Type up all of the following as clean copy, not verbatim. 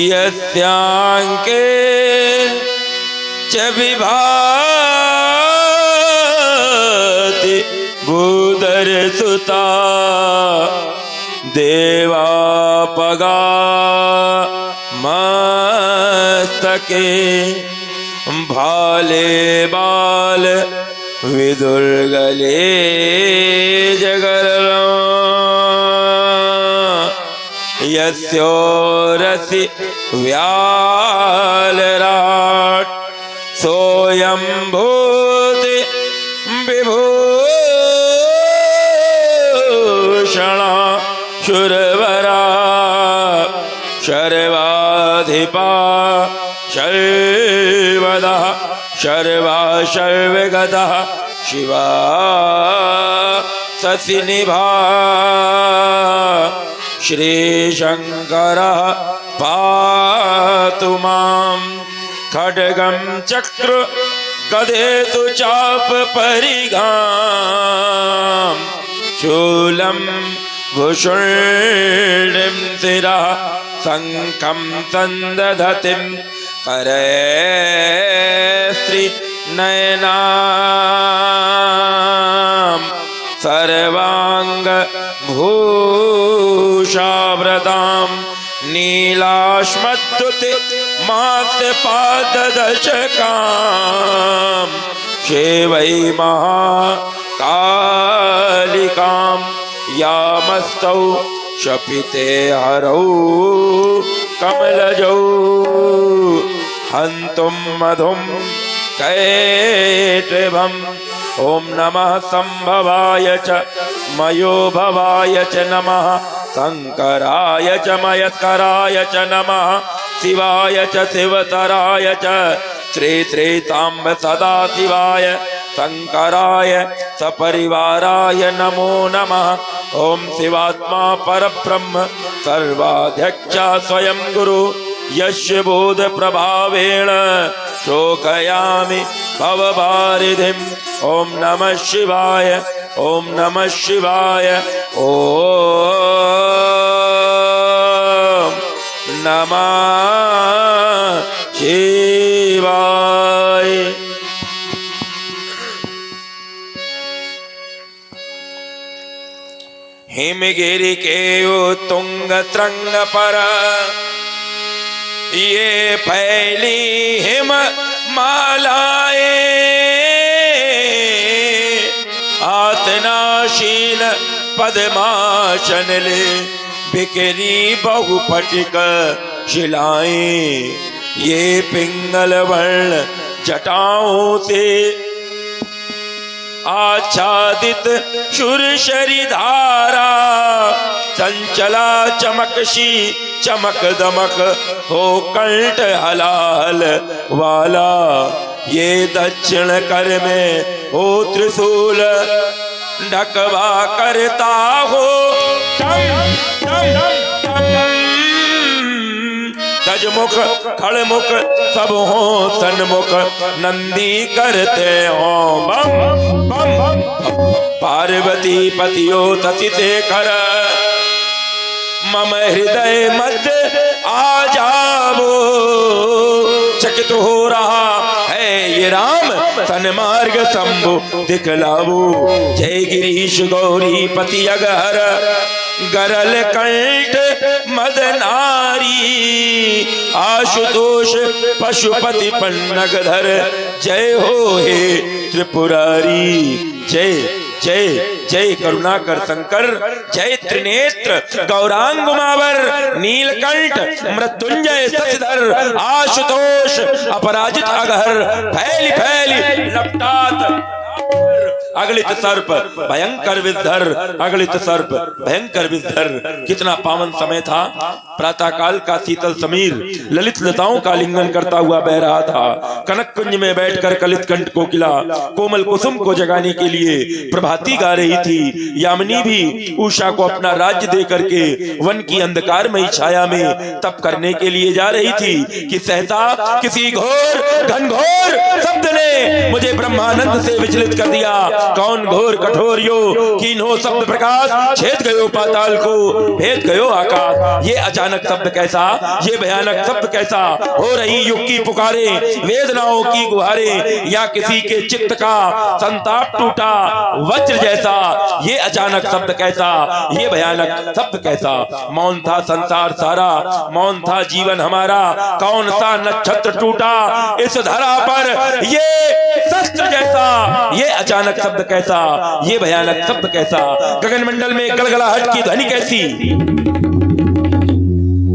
यस्यांके च विभाति भूधरसुता देवापगा मस्तके भाले बाल विदुर्गले जगरं यस्योरसि व्यालराट सोऽयं भूति विभूषणा शूरवरा शर्वाधिपा शर्वदः शर्वा शर्वगतः शिवा शशिनिभा श्रीशंकरः पातु मां खड्गं चक्र गदेषु चाप परिगां शूलं भुषुण्डिं शिरः शङ्खं सन्दधतिं करे श्रीनयनां सर्वांग भूषावृतां नीलाश्मद्युति मातपाददशकां सेवै महाकालिकां यामस्तौ शपिते हरौ कमलजौ हन्तुं मधुं कैटभम् ओम नमः संभवाय च मयो भवाय च नमः शंकराय च मयस्कराय च नमः शिवाय च शिवतराय च श्रीतांब सदा शिवाय शंकराय सपरिवाराय नमो नमः। ओम शिवात्मा परब्रह्म सर्वाध्यक्ष स्वयं गुरु यस्य बोध प्रभावेण शोकयामि भवभारिधिम्। ओम नमः शिवाय ओम नमः शिवाय ओम नमः शिवाय। हिमगिरि के तुंग त्रंग पर ये फैली हिम मालाएं आसनाशील पद्मासन ले बिखरी बहुपटिक शिलाएं ये पिंगल वर्ण जटाओं से आच्छादित सुरशरी धारा चंचला चमकशी चमक दमक हो कंठ हलाल वाला ये दक्षिण कर में हो त्रिशूल ढकवा करता हो टम टम टम गजमुख खड़मुख सब हो सन्मुख नंदी करते हो बम बम पार्वती पतियो तति शेखर मम हृदय मध्य आ जाओ चकित हो रहा है ये राम सन्मार्ग शंभु दिखलाओ। जय गिरीश गौरी पति अगहर गरल कंठ मदनारी आशुतोष पशुपति पन्नगधर जय हो हे त्रिपुरारी। जय जय जय करुणाकर शंकर जय त्रिनेत्र गौरांग मावर नीलकंठ मृत्युंजय शशिधर आशुतोष अपराजित अगहर फैली फैली लपटात अगलित सर्प भयंकर विद्धर अगलित सर्प भयंकर विद्धर। कितना पावन समय था। प्रातः काल का शीतल समीर ललित लताओं का लिंगन करता हुआ बह रहा था। कनक कुंज में बैठकर कलित कंठ कोकिला कोमल कुसुम को जगाने के लिए प्रभाती गा रही थी। यामिनी भी उषा को अपना राज्य दे करके वन की अंधकारमयी छाया में तप करने के लिए जा रही थी कि सहसा किसी घोर घनघोर शब्द ने मुझे ब्रह्मानंद से विचलित कर दिया। कौन घोर कठोर यो कीन्हो शब्द प्रकाश छेद गयो पाताल को भेद गयो आकाश। ये अचानक शब्द कैसा, ये भयानक शब्द कैसा, हो रही युग की पुकारे वेदनाओं की गुहारे या किसी के चित्त का संताप टूटा वज्र जैसा। ये अचानक शब्द कैसा, ये भयानक शब्द कैसा। मौन था संसार सारा, मौन था जीवन हमारा। कौन सा नक्षत्र टूटा इस धरा पर ये शस्त्र जैसा। ये अचानक शब्द कैसा, ये भयानक शब्द कैसा। गगन मंडल में गलगलाहट की ध्वनि कैसी,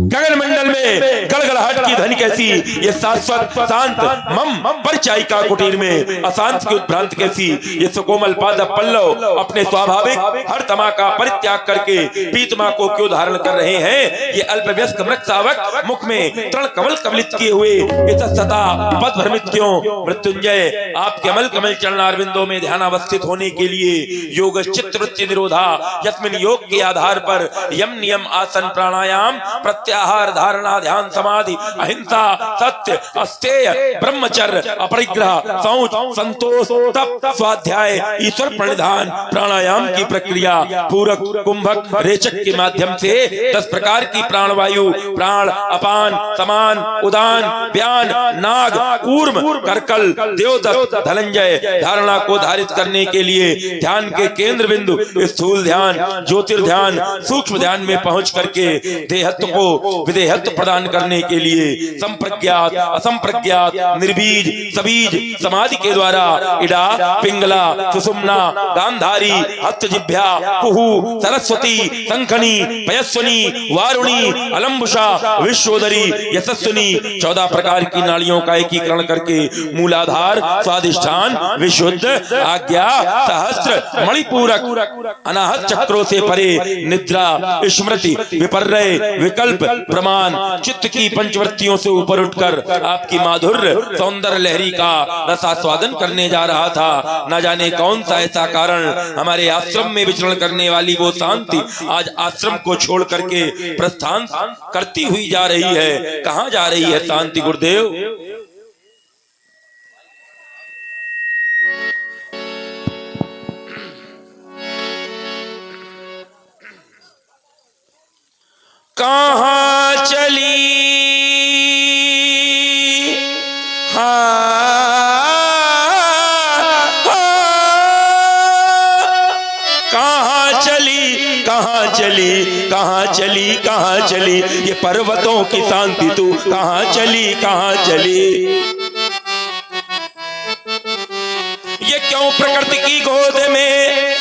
गगन मंडल में गड़गड़ाहट की ध्वनि कैसी। ये शाश्वत शांत मम परिचायी का कुटीर में अशांत की उत्भ्रांत कैसी। ये सुकोमल पाद पल्लव अपने स्वाभाविक हर तमा का परित्याग करके पीतमा को क्यों धारण कर रहे हैं। ये अल्पव्यस्क मृतशावक मुख में तृण कमल कमलित किए हुए इतस्तता पद भ्रमित क्यों। मृत्युंजय आपके अमल कमल चरणारविंदों में ध्यान अवस्थित होने के लिए योग चित्त वृत्ति निरोधा यस्मिन योग के आधार पर यम नियम आसन प्राणायाम प्रत्याहार धारणा ध्यान समाधि अहिंसा सत्य अस्तेय ब्रह्मचर्य अपरिग्रह शौच संतोष तप स्वाध्याय ईश्वर प्रणिधान प्राणायाम की प्रक्रिया पूरक कुंभक रेचक के माध्यम से 10 प्रकार की प्राणवायु प्राण अपान समान उदान व्यान नाग कूर्म करकल देवदत्त धनंजय धारणा को धारित करने के लिए ध्यान के केंद्र बिंदु स्थूल ध्यान ज्योतिर्ध्यान सूक्ष्म ध्यान में पहुंच करके देहत्व को विदेहत्व प्रदान करने के लिए संप्रज्ञात असंप्रज्ञात निर्बीज सबीज समाधि के द्वारा इडा पिंगला सुषुम्ना गांधारी हस्तजिभ्या कुहू सरस्वती शंखनी पयस्वनी वारुणी अलंबुषा विश्वोदरी यशस्विनी 14 प्रकार की नाड़ियों का एकीकरण करके मूलाधार स्वादिष्ठान विशुद्ध आज्ञा सहस्त्र मणिपूरक अनाहत चक्रों से परे निद्रा स्मृति विपर्रय विकल्प प्रमाण चित्त की पंचवृत्तियों से ऊपर उठकर आपकी माधुर्य सौंदर्य लहरी का रसास्वादन करने जा रहा था। न जाने कौन सा ऐसा कारण हमारे आश्रम में विचरण करने वाली वो शांति आज आश्रम को छोड़ करके प्रस्थान करती हुई जा रही है। कहाँ जा रही है शांति गुरुदेव? कहाँ चली कहाँ चली कहाँ चली कहाँ चली कहाँ चली ये पर्वतों की शांति तू कहाँ चली कहाँ चली। ये क्यों प्रकृति की गोद में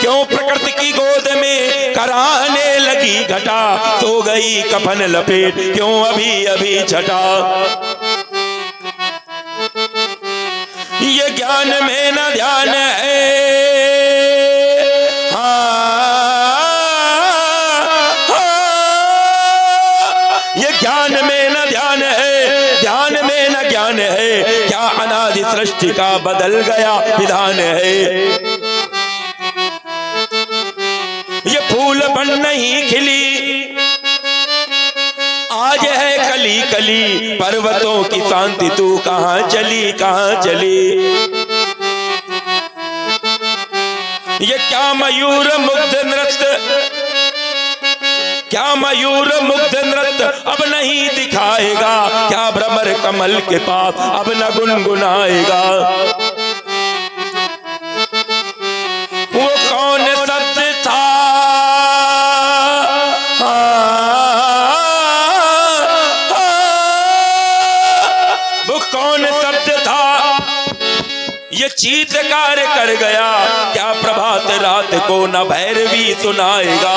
क्यों प्रकृति की गोद में कराहने लगी घटा तो गई कफन लपेट क्यों अभी अभी छटा। ये ज्ञान में न ध्यान है ये ज्ञान में न ध्यान है ध्यान में न ज्ञान है क्या अनादि सृष्टि का बदल गया विधान है। ये फूल बन नहीं खिली आज है कली कली पर्वतों की शांति तू कहाँ चली कहाँ चली। ये क्या मयूर मुग्ध नृत्य क्या मयूर मुग्ध नृत्य अब नहीं दिखाएगा क्या भ्रमर कमल के पास अब न गुनगुनाएगा। वो कौन सत्य था वो कौन सत्य था ये चीत्कार कर गया क्या प्रभात रात को न भैरवी सुनाएगा।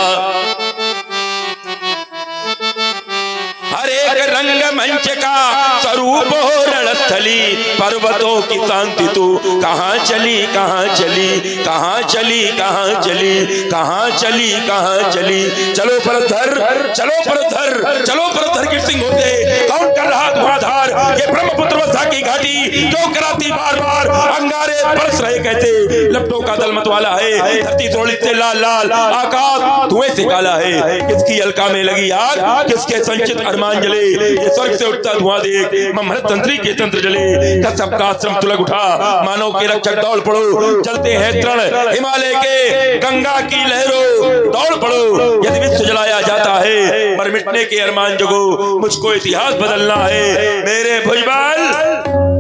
हर एक रंग मंच का स्वरूप हो रणस्थली पर्वतों की शांति तू कहाँ चली कहाँ चली कहाँ चली कहाँ चली कहाँ चली कहाँ चली। चलो परधर चलो परधर चलो परधर गिर सिंह होते कौन कर रहा धुआंधार ये ब्रह्मपुत्र वर्षा की घाटी क्यों कराती बार बार, अंगारे बरस रहे कहते लपटों का दल मतवाला है, धरती थोड़ी से लाल लाल, आकाश धुएं से काला है, किसकी अलका में लगी आग, किसके संचित अरमान जले, ये स्वर्ग से उठता धुआं देख ममहत तंत्री के तंत्र जले, कसब का आश्रम तुलग उठा, मानव के रक्षक दौड़ पड़ो, चलते हैं तरण हिमालय के गंगा की लहरों, दौड़ पड़ो, यदि विश्व जलाया जाता है मर मिटने के अरमान जगो, मुझको इतिहास बदलना है, मेरे भुजबल,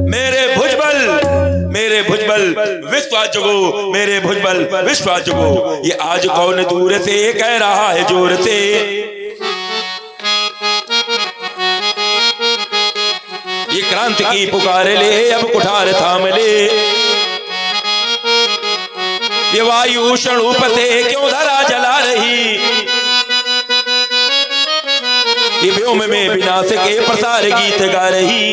मेरे भुजबल, मेरे भुजबल विश्वास जगो, मेरे भुजबल विश्वास जगो, ये आज कौन दूर से कह रहा है जोर से, ये क्रांति की पुकार ले अब कुठार थाम ले, ये वायु उष्ण से क्यों धरा जला रही, ये व्योम में विनाश के प्रसार गीत गा रही,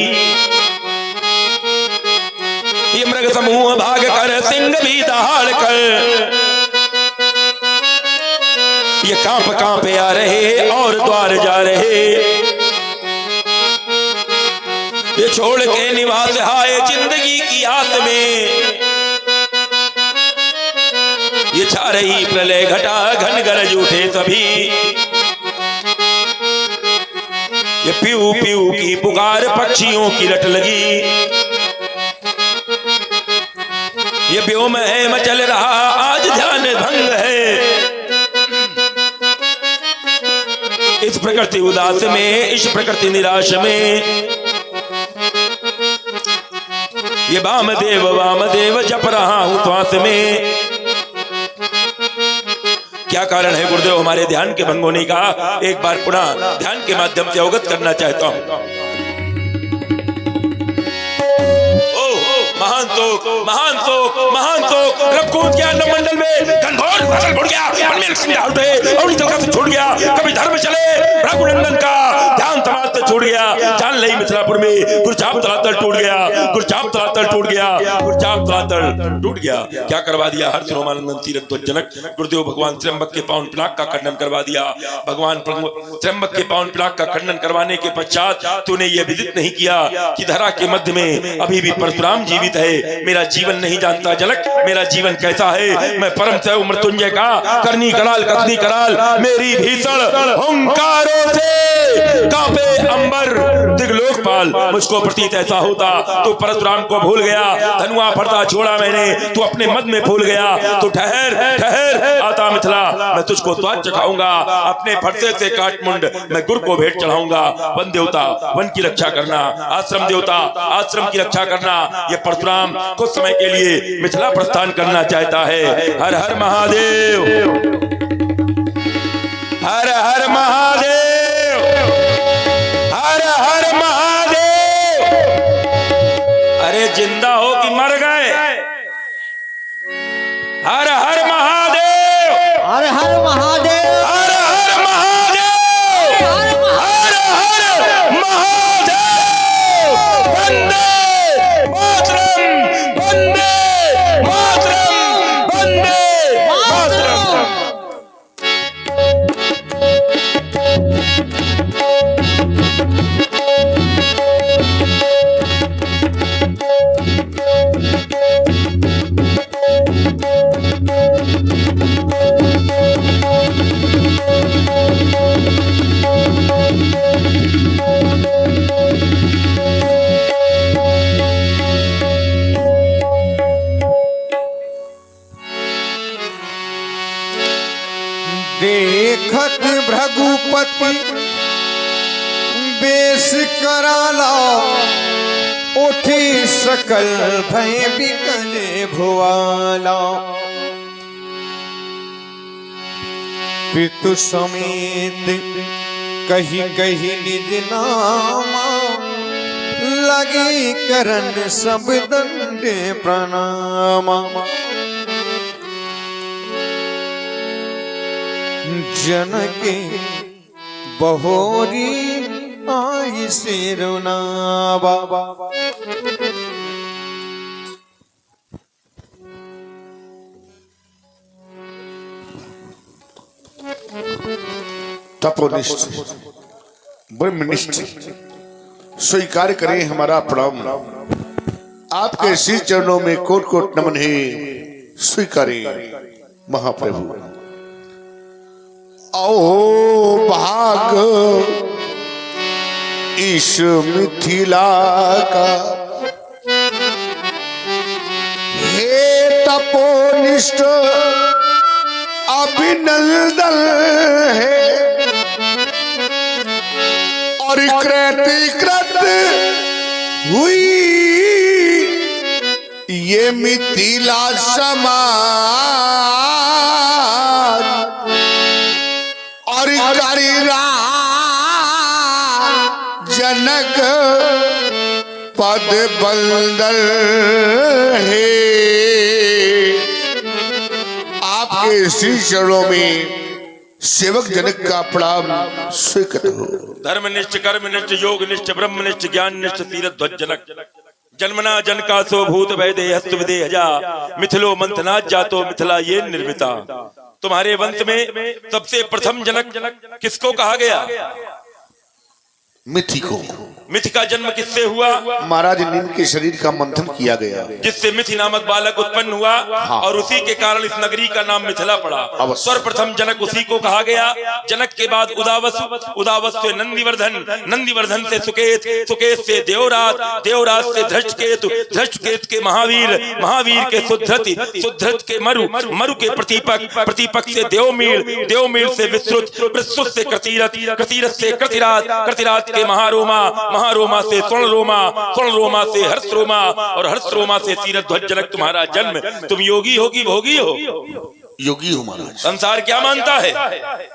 ये मृग समूह भाग कर सिंह भी दहाड़ कर, ये कांप कांप आ रहे और द्वार जा रहे, ये छोड़ के निवास आए जिंदगी की आस में, ये छा रही प्रलय घटा घन गरज उठे सभी, ये पीऊ पीऊ की पुकार पक्षियों की रट लगी, ये व्योम है मचल रहा आज ध्यान भंग है, इस प्रकृति उदास में, इस प्रकृति निराश में, ये वामदेव जप रहा हूं श्वास में, क्या कारण है गुरुदेव हमारे ध्यान के भंग होने का, एक बार पुनः ध्यान के माध्यम से अवगत करना चाहता हूं। महान शोक रब कूद गया मंडल में, घनघोर फसल बढ़ गया, मन में लक्ष्मी उठे और तलका से छूट गया, कभी धर्म चले रघुनंदन का ध्यान तमात छूट गया, जान लई मिथिलापुर में गुरचाप तलातल टूट गया, गुरचाप तलातल टूट गया, गुरचाप तलातल टूट गया, क्या करवा दिया हर्ष रोमानंदन तीरथ जनक गुरुदेव भगवान त्र्यंबक के पावन पिनाक का खंडन करवा दिया, भगवान त्र्यंबक के पावन पिनाक का खंडन करवाने के पश्चात तूने ये विदित नहीं किया कि धरा के मध्य में अभी भी परशुराम जीवित है, मेरा जीवन नहीं जानता जनक, मेरा जीवन कैसा है, मैं परम से मृत्युंजय का करनी कराल कथनी कराल, मेरी भीषण हुंकारों से कांपे अंबर दिग्लोकपाल, मुझको प्रतीत ऐसा होता तू परशुराम को भूल गया, धनुआ फरता छोड़ा मैंने, तू अपने मद में भूल गया, तो ठहर ठहर आता मिथिला, मैं तुझको स्वाद चखाऊंगा, अपने फरसे से काटमुंड मैं गुरु को भेंट चढ़ाऊंगा, वन देवता वन की रक्षा करना, आश्रम देवता आश्रम की रक्षा करना, ये परशुराम कुछ समय के लिए मिथिला प्रस्थान करना चाहता है, हर हर महादेव, हर हर महादेव, हर हर महादेव, अरे जिंदा हो कि मर गए, हर हर महादेव, हर हर महादेव, हर हर महादेव, हर हर महादेव, वंदे मातरम, वंदे मातरम, वंदे मातरम। देखत भृगुपति बेश कराला, उठी सकल भय बिकले भुआला, पितु समेत कही कही निज नामा, लगे करन सब दंडे प्रणामा, जनके बहोरी आई सिरुनावा। तपोनिष्ठ ब्रह्मनिष्ठ स्वीकार करें हमारा प्रणाम। आपके श्री चरणों में कोट कोट नमन है, स्वीकारें महाप्रभु। ओ भाग इस मिथिला का, हे तपोनिष्ठ अभिनंदन है, और कृतिकृत हुई ये मिथिला समाज, और करिरा जनक पद बंदल है। आपके श्री चरणों में सेवक जनक का प्रणाम स्वीकृत हो। धर्मनिष्ठ कर्मनिष्ठ योगनिष्ठ ब्रह्मनिष्ठ ज्ञाननिष्ठ तीरथ ध्वज जनक, जन्मना जनका सो भूत वैदे हस्त विदेहजा, मिथिलो मंथना जातो मिथिला ये निर्मिता। तुम्हारे वंश में सबसे प्रथम जनक किसको कहा गया? मिथि को। मिथि का जन्म किससे हुआ? महाराज नीम के शरीर का मंथन किया गया, जिससे मिथि नामक बालक उत्पन्न हुआ। हाँ। और उसी के कारण इस नगरी का नाम मिथिला पड़ा। अवश्य। सर्वप्रथम जनक उसी को कहा गया। जनक के बाद उदावस, उदावस से नंदीवर्धन, नंदीवर्धन से सुकेत, सुकेत से देवराज, देवराज से धृष्टकेतु, धृष्टकेतु के महावीर, महावीर के सुधृति, सुधृत के मरु, मरु के प्रतिपक, प्रतिपक से देवमील, देवमील से विश्रुत, विश्रुत से कृतिरथ, कृतिरथ से कृतिराज, कृतिराज के महारोमा, महारोमा से स्वर्णरोमा, स्वर्णरोमा से हर्षरोमा, और हर्षरोमा से तीरथ ध्वज जनक तुम्हारा जन्म। तुम योगी हो कि भोगी हो? योगी हो महाराज। संसार क्या मानता है?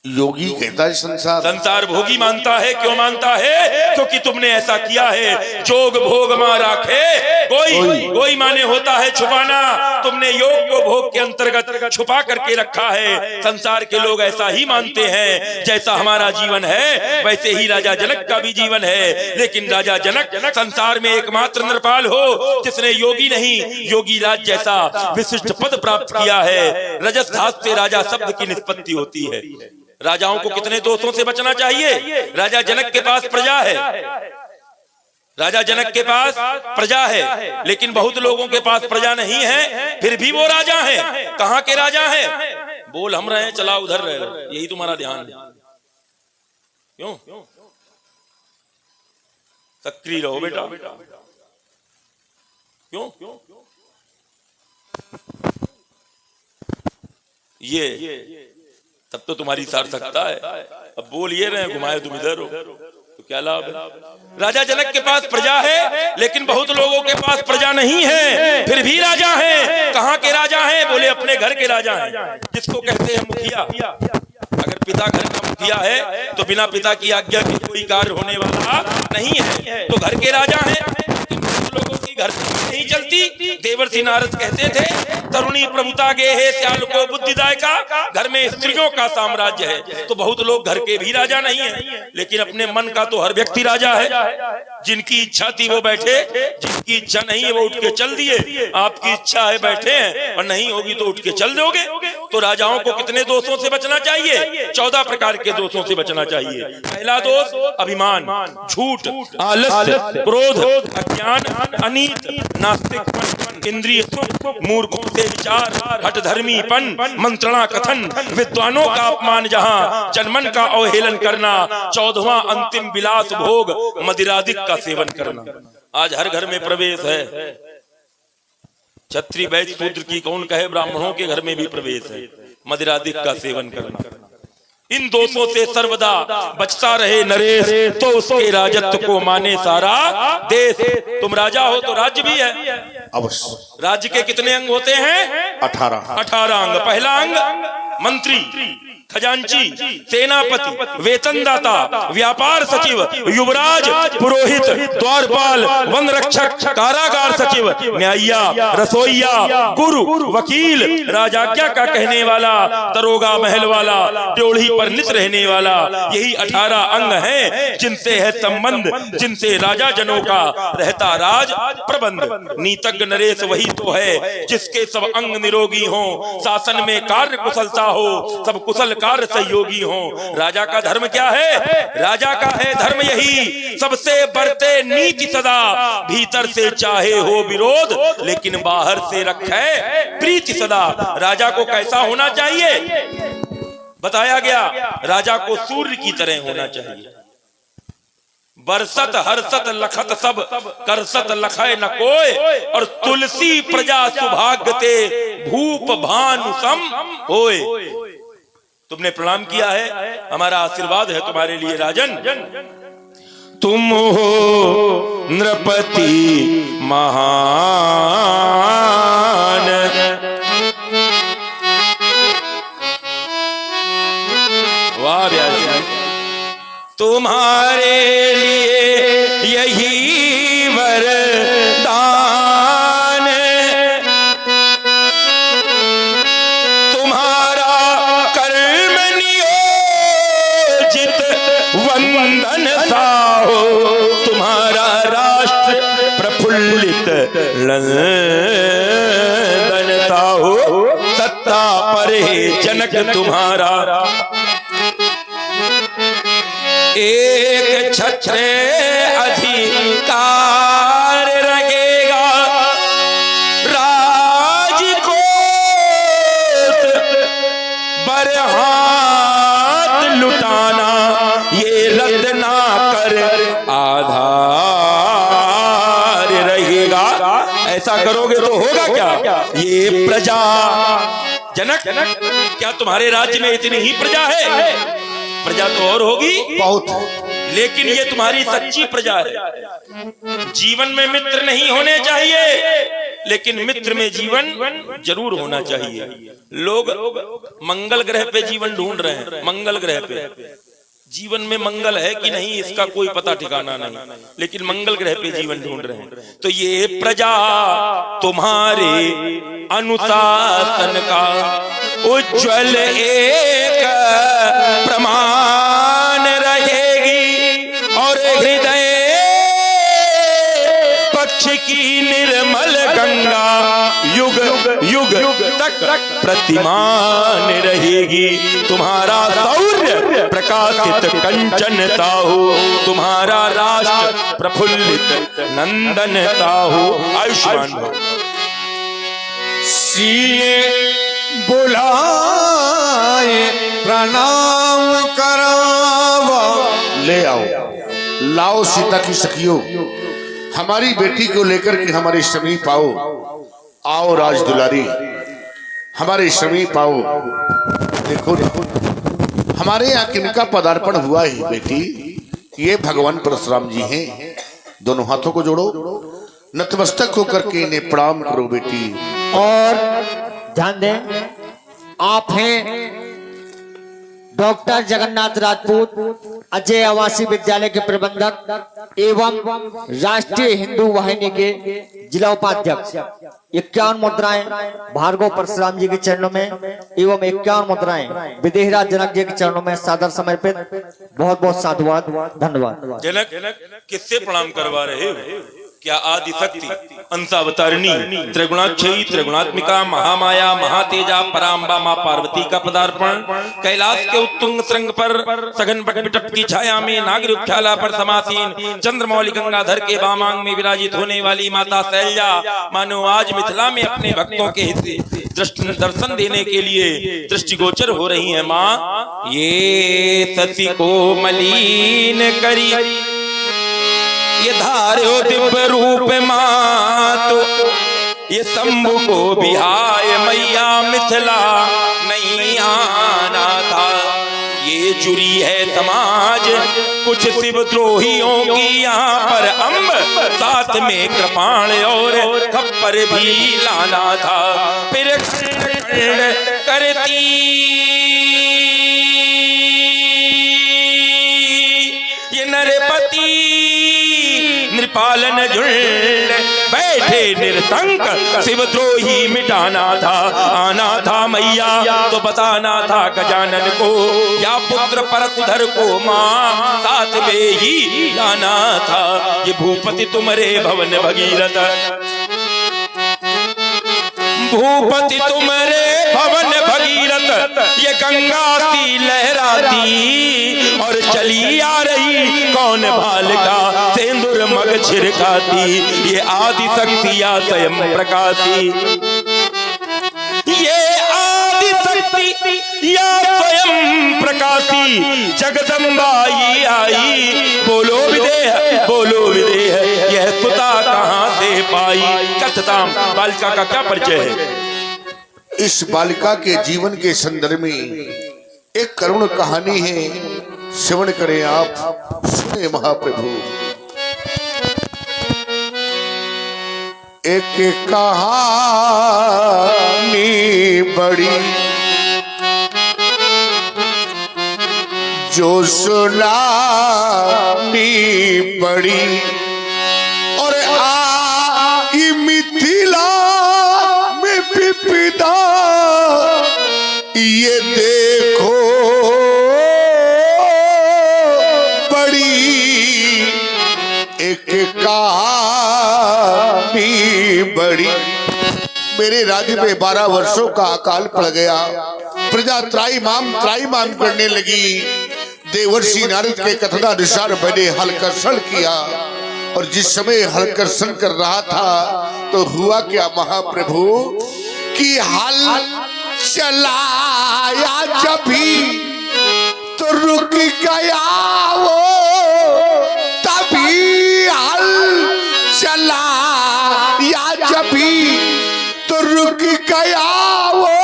योगी कहता है संसार, संसार भोगी मानता है। क्यों मानता है? क्योंकि तुमने ऐसा किया है। जोग भोग मा राखे कोई, कोई माने होता है छुपाना। तुमने योग को भोग के अंतर्गत छुपा करके रखा है। संसार के लोग ऐसा ही मानते हैं। जैसा हमारा जीवन है वैसे ही राजा जनक का भी जीवन है। लेकिन राजा जनक संसार में एकमात्र नरपाल हो जिसने योगी नहीं, योगी राज जैसा विशिष्ट पद प्राप्त किया है। रजस्थास से राजा शब्द की निष्पत्ति होती है। राजाओं को कितने दोषों से बचना चाहिए? राजा जनक के पास प्रजा है, राजा जनक के पास प्रजा है, लेकिन बहुत लोगों के पास प्रजा नहीं है, फिर भी वो राजा है। कहाँ के राजा है? बोल हम रहे चला उधर रहे, यही तुम्हारा ध्यान है। क्यों? सक्रिय रहो बेटा। क्यों? ये तब तो तुम्हारी सार्थकता है। अब बोल ये रहे घुमाए तुम इधर हो तो क्या लाभ है? राजा जनक के पास प्रजा है, लेकिन बहुत लोगों के पास प्रजा नहीं है, फिर भी राजा है। कहाँ के राजा हैं? बोले अपने घर के राजा हैं, जिसको कहते हैं मुखिया। अगर पिता घर का मुखिया है तो बिना पिता की आज्ञा के कोई कार्य होने वाला नहीं है, तो घर के राजा हैं। लोगों की घर नहीं चलती। देवर्षि नारद कहते थे तरुणी प्रभुता गे है श्याल को बुद्धिदाय का, घर में स्त्रियों का साम्राज्य है। तो बहुत लोग घर के भी राजा नहीं है, लेकिन अपने मन का तो हर व्यक्ति राजा है। जिनकी इच्छा थी वो बैठे, जिनकी इच्छा नहीं है वो उठ के चल दिए। आपकी इच्छा है बैठे हैं और नहीं होगी तो उठ के चल दोगे। तो राजाओं को कितने दोषों से बचना चाहिए? 14 प्रकार के दोषों से बचना चाहिए। पहला दोष अभिमान, झूठ, आलस्य, क्रोध, अज्ञान, अनीत, नास्तिकपन, इंद्रिय सुख, मूर्खों से विचार, हठधर्मीपन, मंत्रणा कथन, विद्वानों का अपमान, जहां जनमन का अवहेलन करना, 14वां अंतिम विलास भोग मदिरादिक का सेवन करना। आज हर घर में प्रवेश है। क्षत्रिय वैश्य शूद्र की कौन कहे, ब्राह्मणों के घर में भी प्रवेश है मदिरादिक का सेवन करना। इन दोषों से सर्वदा बचता रहे नरेश, तो उसके राजत्व को माने सारा देश। तुम राजा हो तो राज्य भी है। अवश्य। राज्य के कितने अंग होते हैं? 18 अंग। पहला अंग मंत्री, खजांची, सेनापति, वेतनदाता, व्यापार सचिव, युवराज, पुरोहित, द्वारपाल, वन रक्षक, कारागार सचिव, न्यायिया, रसोईया, गुरु, वकील, राजाज्ञा का कहने वाला, दरोगा महल वाला, ड्योढ़ी पर नित रहने वाला। यही 18 अंग हैं जिनसे है संबंध, जिनसे राजा जनों का रहता राज प्रबंध। नीतज्ञ नरेश वही तो है जिसके सब अंग निरोगी हो, शासन में कार्य कुशलता हो, सब कुशल कार्य सहयोगी हों। राजा का धर्म क्या है? राजा का है धर्म यही, सबसे बढ़ते नीति सदा, भीतर से चाहे हो विरोध लेकिन बाहर से रखे प्रीति सदा। राजा को कैसा होना चाहिए बताया गया, राजा को सूर्य की तरह होना चाहिए। बरसत हर्षत लखत सब, करसत लखय न कोय, और तुलसी प्रजा सुभाग्यते भूप भानु सम होय। तुमने प्रणाम किया है, हमारा आशीर्वाद है तुम्हारे लिए राजन। तुम हो नृपति महान, वाह व्यास जी, तुम्हारे लिए यही वरदान, तुम्हारा कर्म नियोजित वंदन सा हो, तुम्हारा राष्ट्र प्रफुल्लित नंदन सा हो, सत्ता पर जनक तुम्हारा एक छत्र अधिकार रहेगा, राजकोट बरहात लुटाना, ये रद्द ना कर आधार रहेगा। ऐसा करोगे तो होगा क्या? ये प्रजा जनक, क्या तुम्हारे राज्य में इतनी ही प्रजा है? प्रजा तो और होगी बहुत, लेकिन ये तुम्हारी सच्ची प्रजा है। जीवन में मित्र नहीं होने चाहिए, लेकिन मित्र में जीवन जरूर होना चाहिए। लोग मंगल ग्रह पे जीवन ढूंढ रहे हैं, मंगल ग्रह पे जीवन में मंगल है कि नहीं इसका कोई पता ठिकाना नहीं, लेकिन मंगल ग्रह पे जीवन ढूंढ रहे हैं। तो ये प्रजा तुम्हारे अनुशासन का उज्जवल एक प्रमाण रहेगी, और हृदय पक्ष की निर्मल गंगा युग युग तक प्रतिमान रहेगी। तुम्हारा शौर्य प्रकाशित कंचनता हो, तुम्हारा राष्ट्र प्रफुल्लित नंदनता हो। आयुष्मान भव। सीए बुलाए प्रणाम करावा, ले आओ, लाओ सीता की सखियों, हमारी बेटी को लेकर के हमारे समीप आओ। आओ राज दुलारी, हमारे समीप आओ। देखो देखो, हमारे यहाँ किनका पदार्पण हुआ है बेटी? ये भगवान परशुराम जी हैं। दोनों हाथों को जोड़ो, नतमस्तक होकर के इन्हें प्रणाम करो बेटी। और ध्यान दें, आप हैं डॉक्टर जगन्नाथ राजपूत, अजय आवासीय विद्यालय के प्रबंधक एवं राष्ट्रीय हिंदू वाहिनी के जिला उपाध्यक्ष। 51 मुद्राएं भार्गव परशुराम जी के चरणों में एवं 51 मुद्राएं विदेहराज जनक जी के चरणों में सादर समर्पित। बहुत बहुत साधुवाद, धन्यवाद। जनक किससे प्रणाम करवा रहे हो? क्या आदि शक्ति अंशावतारिणी त्रिगुणाक्षयी त्रिगुणात्मिका महामाया महातेजा पराम्बा मां पार्वती का पदार्पण कैलाश के उत्तुंग श्रृंग पर सघन बटबिटप की छाया में नागरुख्याला पर समासीन चंद्रमौली गंगाधर के वामांग में विराजित होने वाली माता शैलजा मानो आज मिथिला में अपने भक्तों के हिस्से दर्शन देने के लिए दृष्टिगोचर हो रही है। माँ ये सती को मलिन करी, ये धार्यो दिव्य रूप मातो, ये शंभु को बिहाय मैया मिथिला नहीं आना था। ये जुरी है समाज कुछ शिवद्रोहियों की यहाँ पर अम्ब, साथ में कृपाण और खप्पर भी लाना था। फिर करती ये नरपति नृपालन झुंड बैठे निरसंक, शिवद्रोही मिटाना था। आना था मैया तो बताना था गजानन को, या पुत्र परशुधर को माँ साथ में ही लाना था। ये भूपति तुम्हारे भवन भगीरथ, भूपति तुम्हारे भवन भगीरथ ये गंगा सी लहराती और चली आ रही कौन बालिका सिंदूर मग छिड़काती, ये आदि शक्ति या स्वयं प्रकाशी, ये आदि शक्ति या स्वयं प्रकाशी जगदम्बाई आई, बोलो विदेह बोलो विदेह, यह सुता कहां से पाई। कथताम बालिका का क्या परिचय है? इस बालिका के जीवन के संदर्भ में एक करुण कहानी है, श्रवण करें आप, सुने महाप्रभु। एक कहानी बड़ी जो सुनानी बड़ी, और आई मिथिला में विपदा, ये देखो बड़ी एक कहानी बड़ी। मेरे राज्य में 12 वर्षों का अकाल पड़ गया, प्रजा त्राईमाम करने लगी। देवर्षि नारद के कथनानुसार मैंने हलकर्षण किया, और जिस समय हलकर्षण कर रहा था तो हुआ क्या महाप्रभु कि हल चलाया जब भी तो रुक गया वो, तभी हल चलाया जब भी तो रुक गया वो,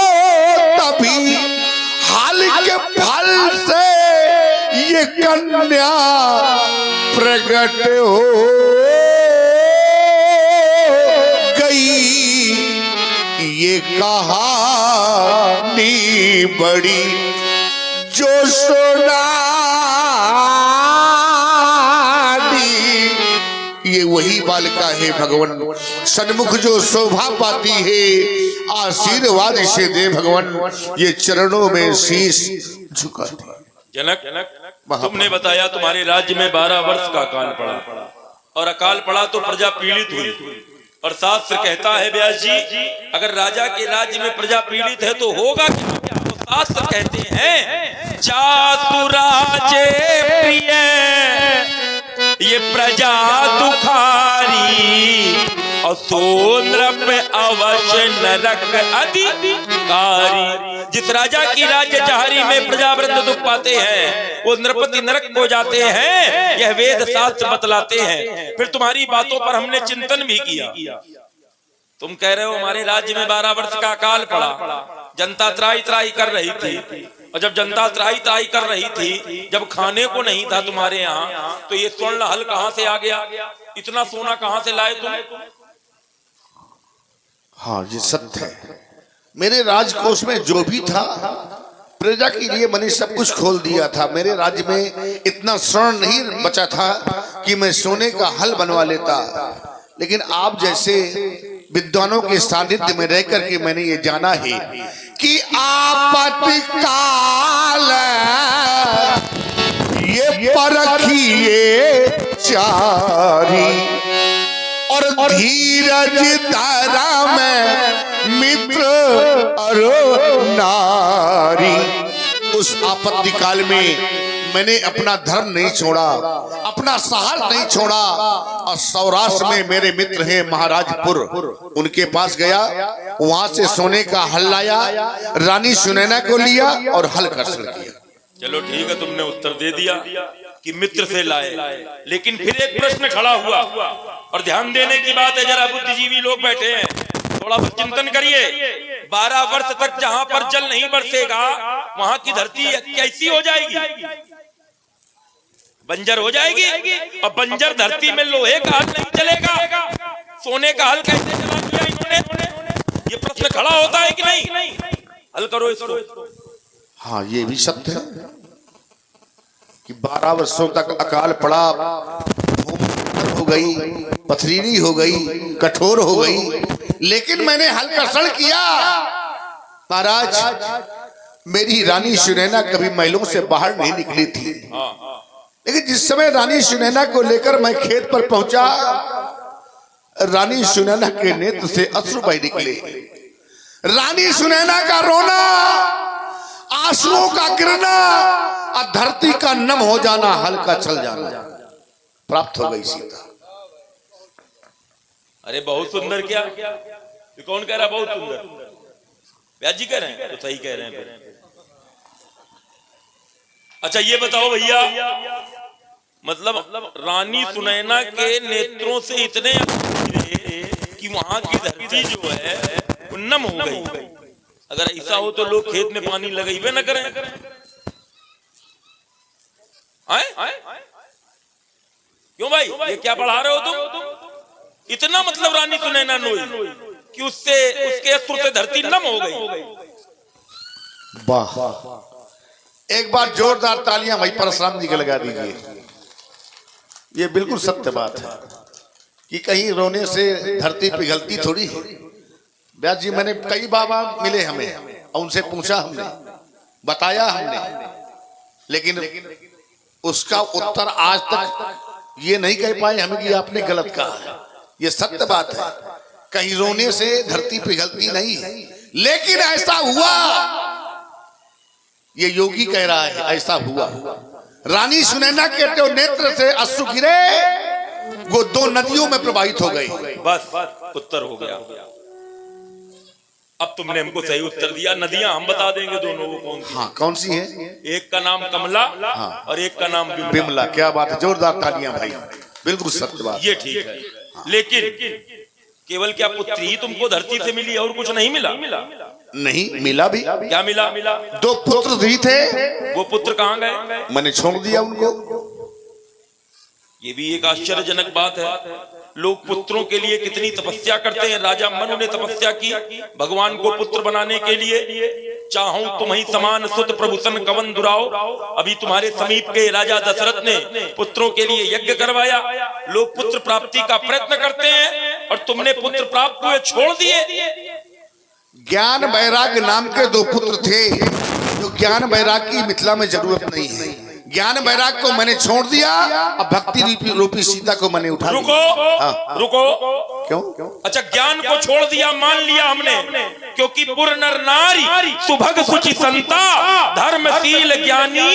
तभी हल के फल से ये कन्या प्रकट हो गई। ये कहानी बड़ी जो सुनानी, ये वही बालिका है भगवान, सन्मुख जो शोभा पाती है, आशीर्वाद से दे भगवान, ये चरणों में शीश झुकाती। जनक, तुमने बताया तुम्हारे राज्य में 12 वर्ष का अकाल पड़ा, और अकाल पड़ा तो प्रजा पीड़ित हुई, और शास्त्र कहता है व्यास जी, अगर राजा के राज्य में प्रजा पीड़ित है तो होगा क्या? तो शास्त्र कहते हैं चातुराजे प्रिय ये प्रजा दुखारी, और सोनृप अवश्य नरक अधिकारी। जिस राजा की राज्य चाहरी में प्रजावृंद दुख पाते हैं वो नृपति नरक को जाते हैं, यह वेद शास्त्र बतलाते हैं। फिर तुम्हारी बातों पर हमने चिंतन भी किया। तुम कह रहे हो हमारे राज्य में 12 वर्ष का अकाल पड़ा, जनता त्राही त्राही कर रही थी, और जब जनता त्राही त्राही कर रही थी, जब खाने को नहीं था तुम्हारे यहाँ, तो ये स्वर्ण हल कहाँ से आ गया? इतना सोना कहाँ से लाए तुम? हाँ ये सत्य है, मेरे राजकोष में जो भी था प्रजा के लिए मैंने सब कुछ खोल दिया था। मेरे राज्य में इतना स्वर्ण नहीं बचा था कि मैं सोने का हल बनवा लेता, लेकिन आप जैसे विद्वानों के सानिध्य में रह करके मैंने ये जाना है कि आपातकाल ये परखिए चारी, और धीरज धारा में मित्र अरो नारी। उस आपत्ति काल में मैंने अपना धर्म नहीं छोड़ा, अपना साहस नहीं छोड़ा, और सौराष्ट्र में मेरे मित्र हैं महाराजपुर, उनके पास गया, वहां से सोने का हल लाया, रानी सुनैना को लिया और हल कर्षण किया। चलो ठीक है, तुमने उत्तर दे दिया कि मित्र से लाए, लेकिन फिर एक प्रश्न खड़ा हुआ, और ध्यान देने की बात है, जरा बुद्धिजीवी लोग बैठे हैं, थोड़ा चिंतन करिए। 12 वर्ष तक जहां पर जल नहीं बरसेगा वहां की धरती कैसी हो जाएगी? बंजर हो जाएगी। और बंजर धरती में लोहे का हल नहीं चलेगा, सोने का हल कैसे चला दिया इन्होंने? ये प्रश्न खड़ा होता है कि नहीं? हल करो इसको। हाँ ये भी सत्य है कि 12 वर्षों तक अकाल पड़ा, हो गई, पथरीली हो गई, कठोर हो गई, लेकिन मैंने हल कर्षण किया। महाराज मेरी रानी सुनैना कभी महलों से बाहर नहीं निकली थी, लेकिन जिस समय रानी सुनैना को लेकर मैं खेत पर पहुंचा, रानी सुनैना के नेत्र से अश्रु बह निकले। रानी सुनैना का रोना आंसुओं का गिरना और धरती का नम हो जाना, हल्का चल जाना प्राप्त हो गई सीता। अरे बहुत सुंदर, क्या ये कौन कह रहा बहुत सुंदर? व्यास जी कह रहे हैं, तो सही कह रहे हैं फिर। अच्छा ये बताओ भैया, मतलब रानी सुनैना के नेत्रों से इतने कि वहां की धरती जो है वो नम हो गई। अगर ऐसा हो तो लोग खेत में पानी लगाइबे न करें। क्यों भाई, ये क्या पढ़ा रहे हो तुम? इतना मतलब रानी सुनैना नोई कि उससे उसके अस्त्र से धरती नम हो गई। वाह, एक बार जोरदार तालियां भाई परशुराम जी के लगा दीजिए। ये बिल्कुल सत्य बात है कि कहीं रोने से धरती पिघलती थोड़ी है। व्यास जी, मैंने कई बाबा मिले हमें और उनसे पूछा, हमने बताया हमने, लेकिन उसका उत्तर आज तक ये नहीं कह पाए हमें कि आपने गलत कहा है। ये सत्य बात है, कहीं रोने से धरती पिघलती नहीं, लेकिन ऐसा हुआ, ये योगी कह रहा है ऐसा हुआ। रानी सुनैना के तो नेत्र से अश्रु गिरे, वो दो नदियों में प्रवाहित हो गई। बस उत्तर हो गया। अब तुमने हमको सही उत्तर दिया। नदियां हम बता देंगे दोनों, वो कौन सी? हाँ, कौन सी है? एक का नाम कमला, हाँ, और एक का नाम बिमला। क्या बात है, जोरदार तालियां भाई, बिल्कुल सत्य बात। ये ठीक है, लेकिन केवल क्या पुत्री ही तुमको धरती से मिली और कुछ नहीं मिला? नहीं मिला भी। क्या मिला? दो पुत्र भी थे, वो पुत्र कहाँ गए? मैंने छोड़ दिया उनको। ये भी एक आश्चर्यजनक बात है। लोग पुत्रों के लिए कितनी तपस्या करते हैं। राजा मनु ने तपस्या की भगवान को पुत्र बनाने के लिए। चाहूं तुम्हीं समान सुत प्रभुसन कवन दुराओ। अभी तुम्हारे समीप के राजा दशरथ ने पुत्रों के लिए यज्ञ करवाया। लोग पुत्र प्राप्ति का प्रयत्न करते हैं और तुमने पुत्र प्राप्त हुए छोड़ दिए। ज्ञान वैराग्य नाम के दो पुत्र थे, जो ज्ञान वैराग्य की मिथिला में जरूरत नहीं है। ज्ञान वैराग्य को मैंने छोड़ दिया, अब भक्ति रूपी सीता को मैंने उठा लिया। रुको रुको, क्यों? अच्छा, ज्ञान को छोड़ दिया मान लिया हमने, क्योंकि पुर नर नारी सुभग सुचि संता धर्मशील ज्ञानी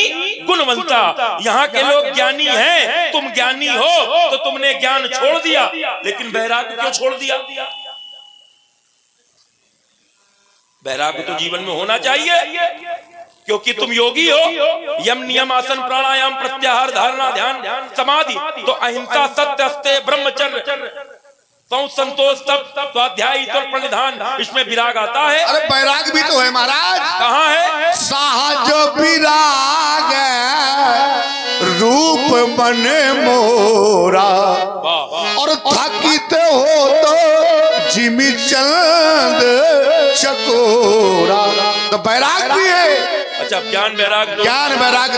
गुणवंता। यहाँ के लोग ज्ञानी हैं, तुम ज्ञानी हो तो तुमने ज्ञान छोड़ दिया, लेकिन वैराग्य क्यों छोड़ दिया? वैराग्य तो जीवन में होना चाहिए, क्योंकि तुम योगी हो। यम नियम आसन प्राणायाम प्रत्याहार धारणा ध्यान समाधि, तो अहिंसा सत्य अस्ते ब्रह्मचर्य संतोष तप स्वाध्याय प्रणिधान, इसमें विराग आता है। अरे वैराग भी तो है महाराज। कहाँ है? सहज विराग रूप बने मोरा, और थकित हो तो जिमी चंद चकोरा। तो वैराग भी है। अच्छा, ज्ञान वैराग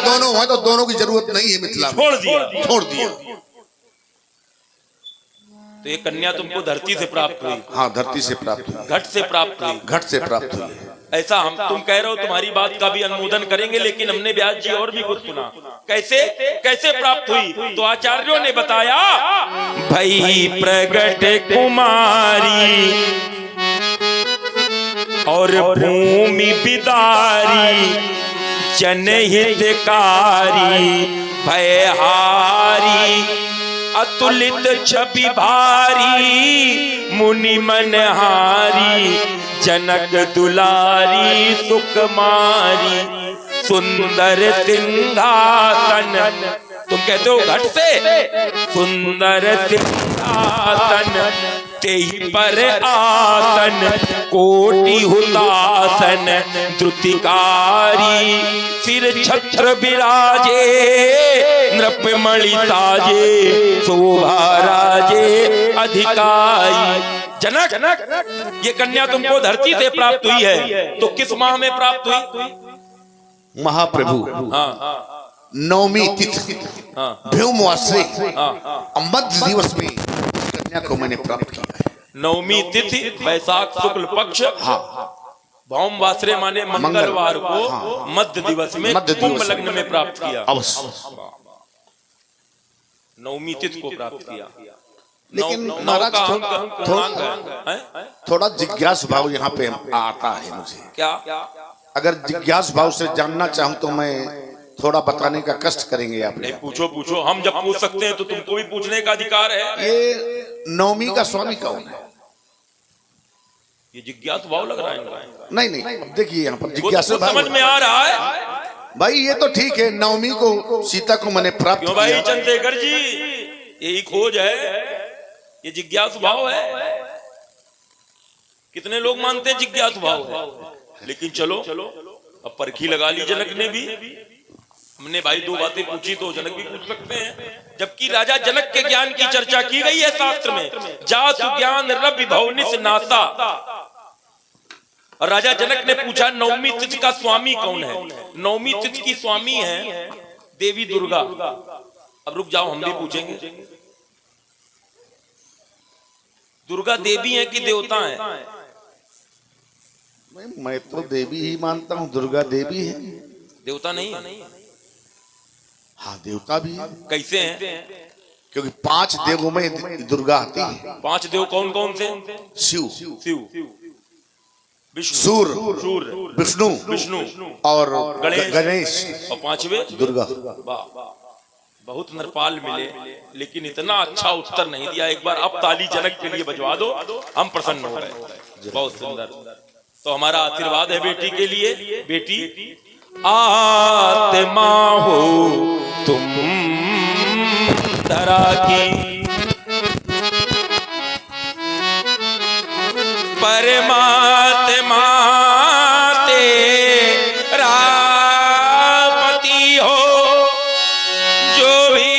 दोनों है, तो दोनों की जरूरत नहीं है मिथिला में। छोड़ दिया। तो ये कन्या तुमको धरती से प्राप्त हुई? हाँ, धरती से प्राप्त हुई, घट से प्राप्त हुई। घट से प्राप्त हुई। ऐसा हम तुम कह रहे हो, तुम्हारी बात का भी अनुमोदन करेंगे, लेकिन हमने व्यास जी और भी कुछ सुना। कैसे प्राप्त हुई? तो आचार्यों ने बताया, भई प्रगट कुमारी और भूमि बिदारी जनहितकारी भयहारी अतुलित छवि भारी मुनि मनहारी जनक दुलारी सुकुमारी सुंदर सिंहासन। तुम कहते हो घट से? सुंदर सिंहासन तेहि पर आसन कोटि हुतासन द्रुतिकारी सिर छत्र विराजे नृपमणि साजे शोभा राजे अधिकारी। जनक, ये कन्या तुमको धरती से प्राप्त हुई है, तो किस माह में प्राप्त हुई? महाप्रभु, हाँ, नवमी तिथि व्योमवासे मध्य दिवस में कन्या को मैंने प्राप्त किया है। नवमी तिथि वैशाख शुक्ल पक्ष, भौम वासरे माने मंगलवार को मध्य दिवस में कुंभ लग्न में प्राप्त किया। अवश्य नवमी तिथि को प्राप्त किया। लेकिन महाराज थोड़ा जिज्ञासु भाव यहाँ पे आता है मुझे। क्या? अगर जिज्ञास भाव से जानना चाहूं तो मैं थोड़ा बताने का कष्ट करेंगे आप। नहीं, पूछो पूछो, हम जब पूछ सकते हैं तो तुमको भी पूछने का अधिकार है। ये नवमी का स्वामी कौन है? ये जिज्ञासु भाव लग रहा है। नहीं नहीं, अब देखिए यहाँ पर वो जिज्ञासु तो समझ में आ रहा है भाई, ये तो ठीक है, नवमी को सीता को मैंने प्राप्त क्यों भाई किया। चंद्रशेखर जी, यही खोज है, ये जिज्ञासु भाव है। कितने लोग मानते हैं जिज्ञासु भाव है, लेकिन चलो अब परखी लगा ली जनक ने भी। हमने भाई दो बातें पूछी तो जनक भी पूछ सकते हैं। जबकि राजा जनक के ज्ञान की चर्चा की गई है शास्त्र में, जासु ज्ञान रवि भवनिस नासा। और राजा जनक ने पूछा नवमी तिथि का स्वामी कौन है? नवमी तिथि की स्वामी है देवी दुर्गा। अब रुक जाओ, हम भी पूछेंगे, दुर्गा देवी है कि देवता है? मैं तो देवी ही मानता हूँ, दुर्गा देवी है, देवता नहीं है। हाँ देवता भी है। कैसे हैं? क्योंकि 5 देवों में दुर्गा आती है। 5 देव कौन कौन से? शिव, शिव, विष्णु, सूर्य, विष्णु और गणेश, और 5वें दुर्गा। वाह, बहुत नरपाल मिले, लेकिन इतना अच्छा उत्तर नहीं दिया। एक बार अब ताली जनक के लिए बजवा दो, हम प्रसन्न हो गए। बहुत सुंदर। तो हमारा आशीर्वाद है बेटी के लिए। बेटी आत्मा हो तुम धरा की, परमात्मा तेरा पति हो, जो भी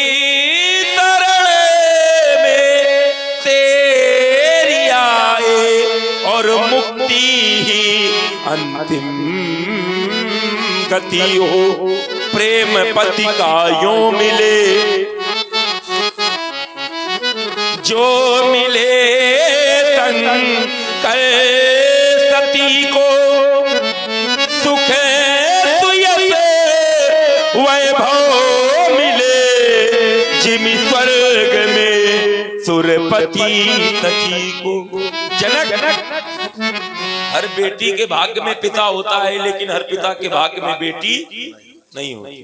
शरण में तेरी आए, और मुक्ति ही अंतिम गति हो। प्रेम पति का यूं मिले, जो मिले कर सती को, सुख सुयस वैभव मिले, जिमि स्वर्ग में सुरपति सखी को। जनक, हर बेटी के भाग्य में पिता होता है, लेकिन हर पिता के भाग्य में बेटी नहीं होती।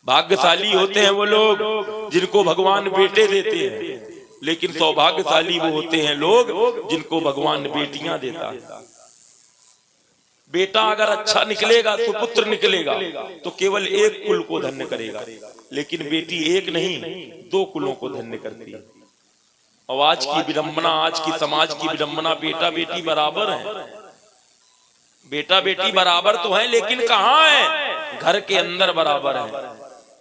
भाग्यशाली होते हैं वो लोग जिनको भगवान बेटे देते हैं, लेकिन सौभाग्यशाली वो होते हैं लोग जिनको भगवान बेटियां देता है। बेटा अगर अच्छा निकलेगा, सुपुत्र निकलेगा, तो केवल एक कुल को धन्य करेगा, लेकिन बेटी एक नहीं 2 कुलों को धन्य करती है। और आज की विडंबना, आज की समाज की विडंबना, बेटा बेटी बराबर है। बेटा बेटी बराबर तो है, लेकिन कहाँ है? घर के अंदर बराबर है,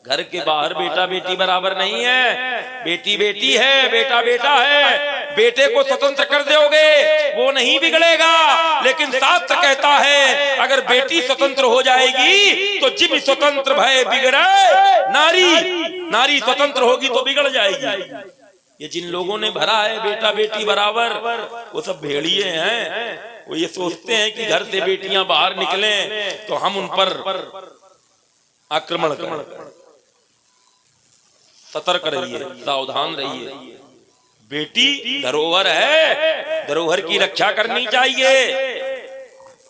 घर के बाहर बेटा बेटी बराबर नहीं है। बेटी बेटी है, बेटा बेटा है। बेटे को स्वतंत्र कर दोगे वो नहीं बिगड़ेगा, लेकिन शास्त्र कहता है अगर बेटी स्वतंत्र हो जाएगी तो जिम स्वतंत्र भय बिगड़े नारी, नारी स्वतंत्र होगी तो बिगड़ जाएगी। ये जिन लोगों ने भरा है बेटा बेटी बराबर, वो सब भेड़िए हैं। वो ये सोचते हैं कि घर से बेटियां बाहर निकले तो हम उन पर आक्रमण करें। सतर्क रहिए, सावधान रहिए। बेटी धरोहर है, धरोहर की रक्षा करनी चाहिए।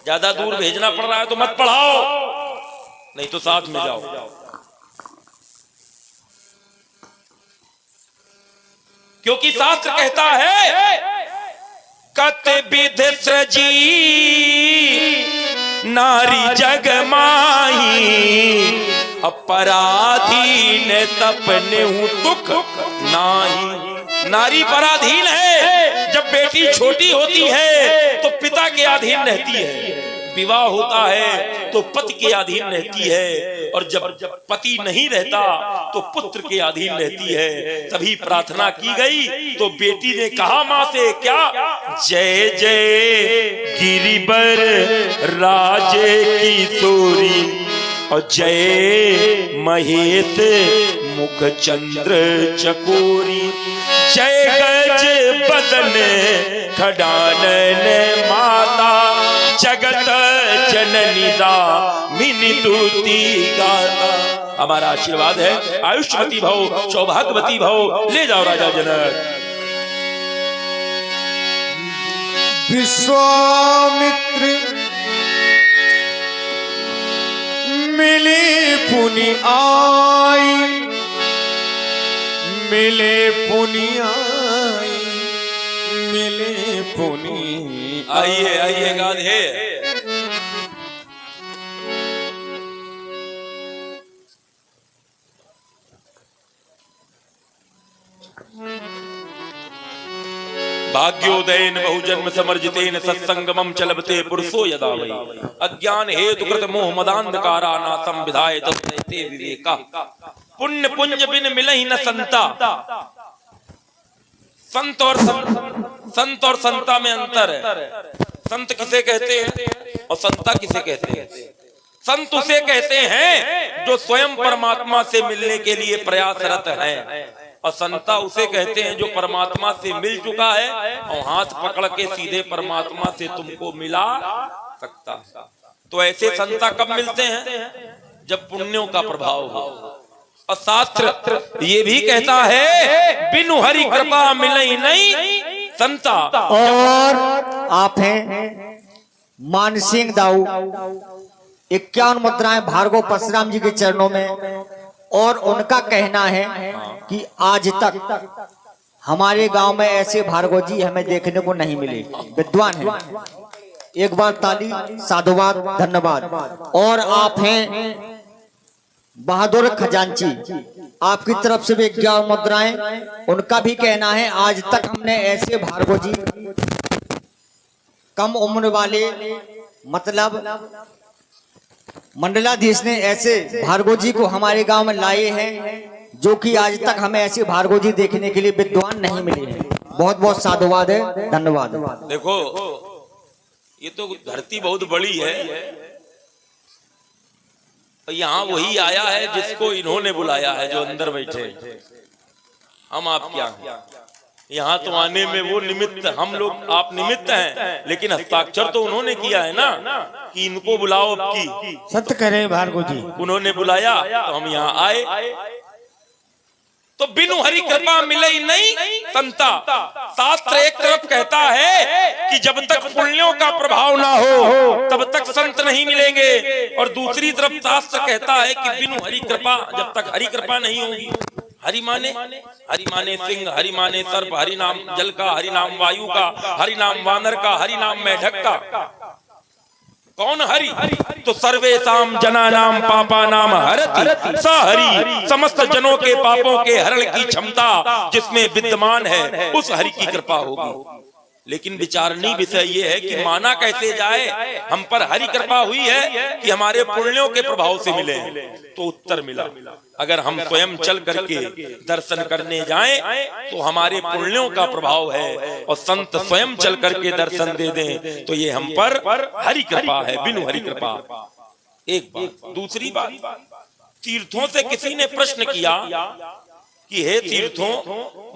ज्यादा दूर भेजना पड़ रहा है तो मत पढ़ाओ, नहीं तो साथ में जाओ। क्योंकि शास्त्र कहता है कत विध सृजी नारी जग माही, अपराधीन सपने हूं सुख नाही। नारी पराधीन है। जब बेटी छोटी होती है तो पिता के अधीन रहती है, विवाह होता है तो पति के अधीन रहती है, और जब पति नहीं रहता तो पुत्र के अधीन रहती है। तभी प्रार्थना की गई तो बेटी ने कहा मां से क्या, जय जय गिरिबर राजे किशोरी और जय महेश मुख चंद्र चकोरी, जय गज बदन खडानन माता जगत जननी दामिनी दूती गाता। हमारा आशीर्वाद है आयुष्मती भव, सौभाग्यवती भव। ले जाओ राजा जनक। विश्वामित्र मिले पुनि आई, मिले पुनि आई, मिले पुनि। आइए आइए गाधे। भाग्योदयन बहुजन्म समर्जितेन सत्संगमं चलबते पुरुषो यदा वै अज्ञान हेतु कृत मोह मदांधकारा नासं विधाय तस्ते विवेका। पुण्य पुंज बिन मिलहि न संता। संत और संता में अंतर है। संत किसे कहते हैं और संता किसे कहते हैं? संत उसे कहते हैं जो स्वयं परमात्मा से मिलने के लिए प्रयासरत है, और संता उसे कहते हैं जो परमात्मा से मिल चुका है और हाथ पकड़ के सीधे परमात्मा से तुमको मिला सकता। तो ऐसे संता कब मिलते हैं? जब पुण्यों का प्रभाव हो। और शास्त्र ये भी कहता है बिनु हरि कृपा मिलई नहीं संता। और आप हैं मानसिंह दाऊ, 51 मुद्राएं भार्गव परशुराम जी के चरणों में। और उनका कहना है कि आज तक हमारे गांव में ऐसे भार्गव जी हमें देखने को नहीं मिले। विद्वान है। एक बार ताली, साधुवाद, धन्यवाद। और आप हैं बहादुर खजांची, आपकी तरफ से भी 51 मुद्राएं। उनका भी कहना है आज तक हमने ऐसे भार्गव जी कम उम्र वाले, मतलब मंडलाधीश ने ऐसे भार्गव जी को हमारे गांव में लाए हैं जो कि आज तक हमें ऐसे भार्गव जी देखने के लिए विद्वान नहीं मिले हैं। बहुत बहुत साधुवाद है, धन्यवाद। देखो ये तो धरती बहुत बड़ी है। यहाँ वही आया है जिसको इन्होंने बुलाया है, जो अंदर बैठे। हम आप क्या हैं? यहाँ तो आने में वो निमित्त, हम लोग आप निमित्त हैं, लेकिन हस्ताक्षर तो उन्होंने किया है ना कि इनको बुलाओ। अब की सत्य करे भार्गव जी, उन्होंने बुलाया तो हम यहाँ आए। तो बिनु हरि कृपा मिले ही नहीं संता। शास्त्र एक तरफ कहता है कि जब तक पुण्यों का प्रभाव ना हो तब तक संत नहीं मिलेंगे, और दूसरी तरफ शास्त्र कहता है कि बिनु हरि कृपा, जब तक हरि कृपा नहीं होगी। हरि माने सिंह, हरि माने सर्प, हरि नाम जल का, हरि नाम वायु का, हरि नाम वानर का, हरि नाम मेढक का। कौन हरि? तो सर्वेषाम जनानाम पापानाम हरति स हरि। समस्त जनों के पापों के हरण की क्षमता जिसमें विद्यमान है उस हरि की कृपा होगी। लेकिन विचारणीय विषय ये है कि माना कैसे जाए? हम पर हरि कृपा हुई है कि हमारे पुण्यों के प्रभाव से मिले। तो उत्तर मिला, अगर हम स्वयं चल करके दर्शन करने जाएं तो हमारे पुण्यों का प्रभाव है, और संत स्वयं चल करके दर्शन दे दें तो ये हम पर हरि कृपा है, बिनु हरि कृपा। एक बात। दूसरी बात, तीर्थों से किसी ने प्रश्न किया कि हे तीर्थों,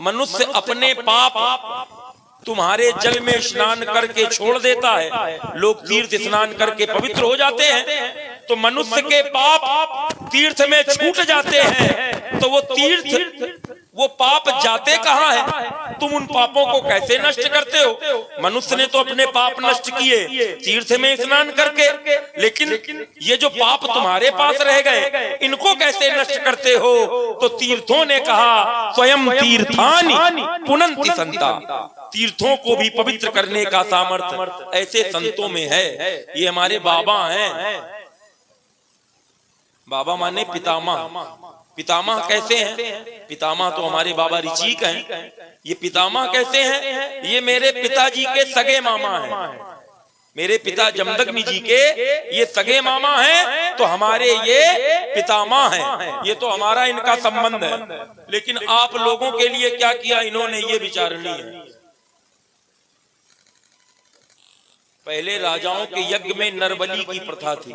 मनुष्य अपने पाप तुम्हारे जल में स्नान करके छोड़ देता है। लोग तीर्थ स्नान करके पवित्र हो जाते हैं, तो मनुष्य के पाप तीर्थ में छूट जाते हैं। तो वो तीर्थ, वो पाप जाते कहाँ हैं? तुम उन पापों को कैसे नष्ट करते हो? मनुष्य ने तो अपने पाप नष्ट किए तीर्थ में स्नान करके, लेकिन ये जो पाप तुम्हारे पास रह गए इनको कैसे नष्ट करते हो? तो तीर्थों ने कहा स्वयं तीर्थानि पुनन्ति संता। तीर्थों को भी पवित्र करने का सामर्थ्य ऐसे संतों में है। ये हमारे बाबा हैं। बाबा माने पितामह। पितामह कैसे हैं? पितामह तो हमारे बाबा ऋषिक हैं। ये पितामह कैसे हैं? ये मेरे पिताजी के सगे मामा हैं। मेरे पिता जमदग्नि जी के ये सगे मामा हैं, तो हमारे ये पितामह हैं। ये तो हमारा इनका संबंध है। लेकिन आप लोगों के लिए क्या किया इन्होंने, ये विचारणीय है। पहले राजाओं के यज्ञ में नरबलि की प्रथा थी।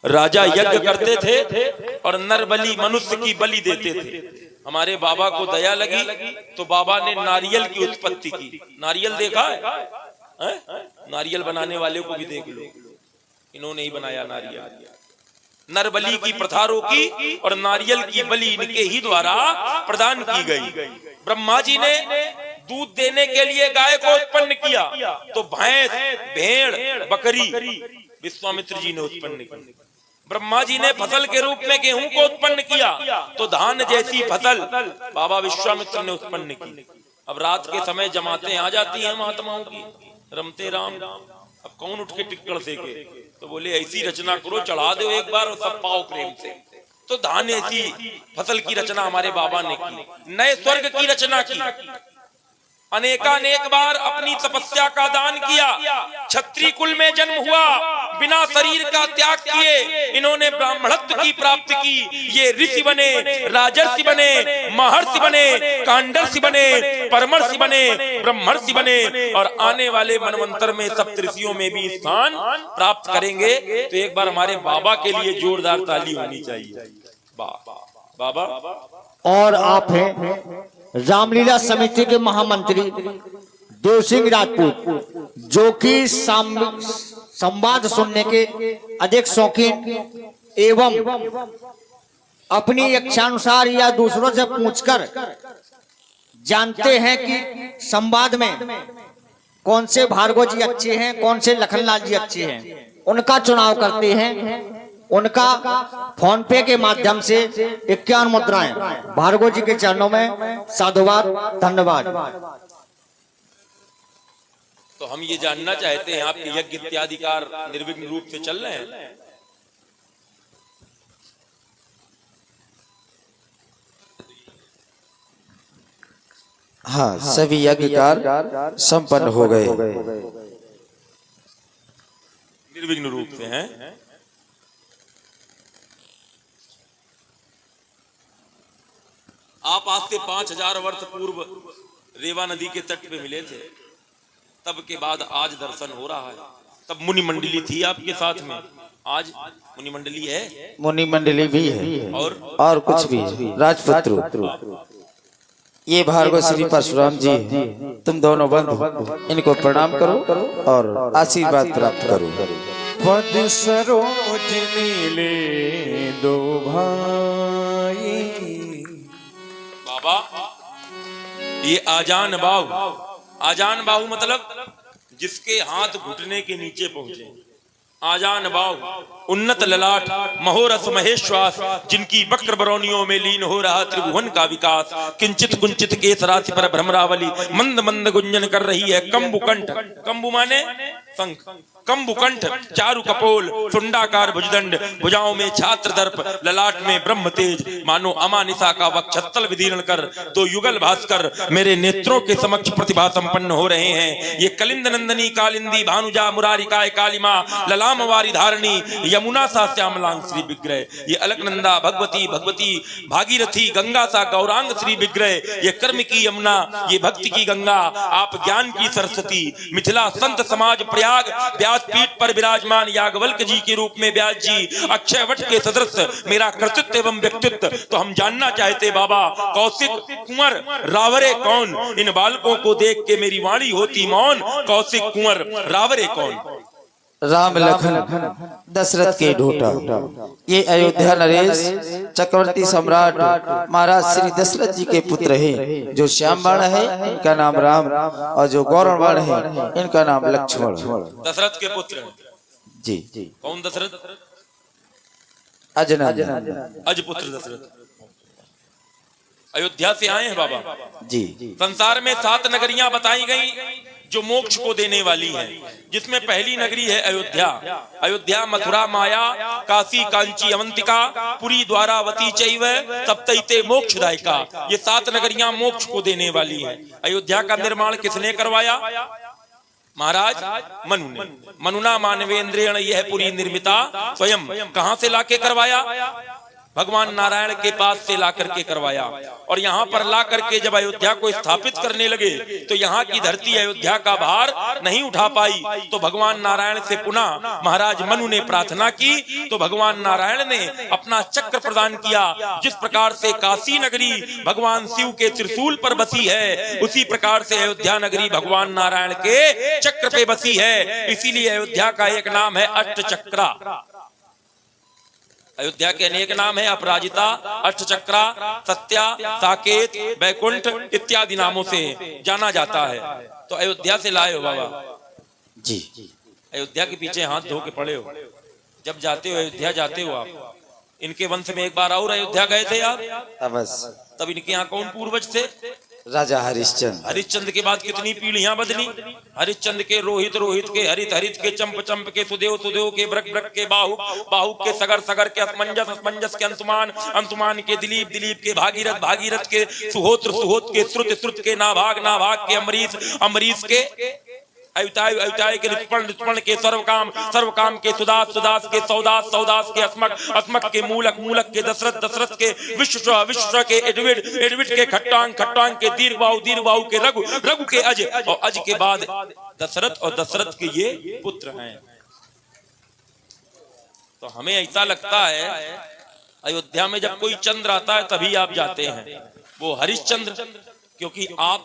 राजा यज्ञ करते थे और नरबलि, मनुष्य की बलि देते थे। हमारे बाबा को दया लगी तो बाबा ने नारियल की उत्पत्ति की। नारियल देखा है? नारियल बनाने वाले को भी देख लो, इन्होंने ही बनाया नारियल। नरबलि की प्रथा रोकी और नारियल की बलि इनके ही द्वारा प्रदान की गई। ब्रह्मा जी ने दूध देने के लिए गाय को उत्पन्न किया, तो भैंस, भेड़, बकरी विश्वामित्र जी ने उत्पन्न की। ब्रह्मा जी ने फसल के रूप में गेहूं को उत्पन्न किया तो धान जैसी फसल बाबा विश्वामित्र ने उत्पन्न की। अब रात के समय जमातें आ जाती हैं महात्माओं की, रमते राम, अब कौन उठ के टिक्कड़ सेके, तो बोले ऐसी रचना करो, चढ़ा दो एक बार और सब पाओ प्रेम से। तो धान ऐसी फसल की रचना हमारे बाबा ने की, नए स्वर्ग की रचना की, अनेकानेक बार अपनी तपस्या का दान किया, क्षत्रिय कुल में जन्म हुआ, बिना शरीर का त्याग किए इन्होंने ब्राह्मणत्व की प्राप्ति की। ये ऋषि बने, राजर्षि बने, महर्षि बने, कांडर्षि बने, परमर्षि बने, ब्रह्मर्षि बने और आने वाले मनवंतर में सप्तऋषियों में भी स्थान प्राप्त करेंगे। तो एक बार हमारे बाबा के लिए जोरदार ताली होनी चाहिए। बाबा और आप हैं रामलीला समिति के महामंत्री देव सिंह राजपूत, जो कि संवाद सुनने के अधिक शौकीन एवं अपनी इच्छानुसार या दूसरों से पूछकर जानते हैं कि संवाद में कौन से भार्गव जी अच्छे हैं, कौन से लखनलाल जी अच्छे हैं, उनका चुनाव करते हैं। उनका फोन पे के माध्यम से 51 मुद्राएं भार्गव जी के चरणों में साधुवाद, धन्यवाद। तो हम ये जानना चाहते हैं आपके यज्ञ इत्यादि कार्य निर्विघ्न रूप से चल रहे हैं? हाँ, सभी यज्ञ कार्य संपन्न हो गए, निर्विघ्न रूप से हैं। आप आज से 5000 वर्ष पूर्व रेवा नदी के तट पे मिले थे, तब के बाद आज दर्शन हो रहा है। तब मुनि मंडली थी आपके साथ में, आज मुनि मंडली है? मुनि मंडली भी है और कुछ भी, राजपुत्र। ये भार्गव श्री परशुराम जी, तुम दोनों बंधु, इनको प्रणाम करो और आशीर्वाद प्राप्त करो। पद सरोजनी ले दो भाई। बाबा ये आजान बाहु मतलब जिसके हाथ घुटने के नीचे पहुंचे, आजान बाहु, उन्नत ललाट, महोरस महेश्वास, जिनकी वक्र बरौनियों में लीन हो रहा त्रिभुवन का विकास, किंचित कुंचित केस राशि पर भ्रमरावली मंद मंद गुंजन कर रही है। कंबुकंठ, कंबु माने शंख, कंबुकंठ, चारु कपोल, सुंडाकार भुजदंड, भुजाओं में छात्र दर्प, ललाट में ब्रह्म तेज, मानो अमानिसा का वक्षस्थल विदीर्ण कर दो युगल भास्कर मेरे नेत्रों के समक्ष प्रतिभा संपन्न हो रहे हैं। ये कलिंद नंदनी कालिंदी भानुजा मुरारिकाय कालिमा ललाम वारी धारणी यमुना सा श्यामलांग श्री विग्रह, ये अलकनंदा भगवती भागीरथी गंगा सा गौरांग श्री विग्रह, ये कर्म की यमुना, ये भक्ति की गंगा, आप ज्ञान की सरस्वती। मिथिला संत समाज प्रयाग पीठ पर विराजमान याज्ञवल्क्य जी के रूप में व्यास जी अक्षय वट के सदृश मेरा कर्तृत्व एवं व्यक्तित्व। तो हम जानना चाहते बाबा, कौशिक, कुंवर, रावरे कौन? इन बालकों को देख के मेरी वाणी होती मौन। कौशिक, कुंवर, रावरे कौन? राम लखन दशरथ के ढोटा। ये अयोध्या नरेश चक्रवर्ती सम्राट महाराज श्री दशरथ जी के पुत्र हैं। जो श्याम बाण है इनका नाम राम, और जो गौरण बाण है इनका नाम लक्ष्मण। दशरथ के पुत्र जी। कौन दशरथ? अजपुत्र दशरथ। अयोध्या से आए हैं बाबा जी। संसार में 7 नगरियां बताई गई जो मोक्ष को देने वाली हैं, जिसमें पहली नगरी है अयोध्या। अयोध्या, मथुरा, माया, काशी, कांची, अवंतिका, पुरी, द्वारावती चैव सप्तैते मोक्षदायिका। ये 7 नगरियां मोक्ष को देने वाली हैं। अयोध्या का निर्माण किसने करवाया? महाराज मनु ने। मनुना मानवेंद्रेण यह पुरी निर्मिता स्वयं। कहां से लाके करवाया? भगवान नारायण के पास से ला करके करवाया। और यहाँ पर ला करके जब अयोध्या को स्थापित करने लगे तो यहाँ की धरती अयोध्या का भार नहीं उठा पाई। तो भगवान नारायण से पुनः महाराज मनु ने प्रार्थना की, तो भगवान नारायण ने अपना चक्र प्रदान किया। जिस प्रकार से काशी नगरी भगवान शिव के त्रिशूल पर बसी है, उसी प्रकार से अयोध्या नगरी भगवान नारायण के चक्र पे बसी है। इसीलिए अयोध्या का एक नाम है अष्टचक्रा। अयोध्या के अनेक नाम है, अपराजिता, अष्टचक्रा, सत्या, साकेत, बैकुंठ इत्यादि नामों से जाना जाता है। तो अयोध्या से लाए हो बाबा जी। अयोध्या के पीछे हाथ धो के पड़े हो। जब जाते हो अयोध्या जाते हो आप, इनके वंश में एक बार और अयोध्या गए थे आप, अवश्य। तब इनके यहाँ कौन पूर्वज थे? राजा हरिश्चंद्र। हरिश्चंद्र के बाद कितनी पीढ़ियां बदली? हरिश्चंद्र के रोहित, रोहित के हरित, हरित के चंप, चंप के सुदेव, सुदेव के ब्रक, ब्रक के बाहुक, बाहुक के सगर, सगर के असमंजस, असमंजस के अंशुमान, अंशुमान के दिलीप, दिलीप के भागीरथ, भागीरथ के सुहोत्र, सुहोत्र के श्रुत, श्रुत के नाभाग, नाभाग के अमरीश, अमरीश के अयुताय, अयुताय के ऋतुपर्ण, ऋतुपर्ण के सर्वकाम, सर्वकाम के सुदास, सुदास के सौदास, सौदास के अस्मक, अस्मक के मूलक, मूलक के दशरथ, दशरथ के विश्व, विश्व के एडविड, एडविड के खट्टांग, खट्टांग के दीर्घबाहु, दीर्घबाहु के रघु, रघु के अज, और अज के बाद दशरथ, और दशरथ के ये पुत्र हैं। तो हमें ऐसा लगता है अयोध्या में जब कोई चंद्र आता है तभी आप जाते हैं, वो हरिश्चंद्र, क्योंकि आप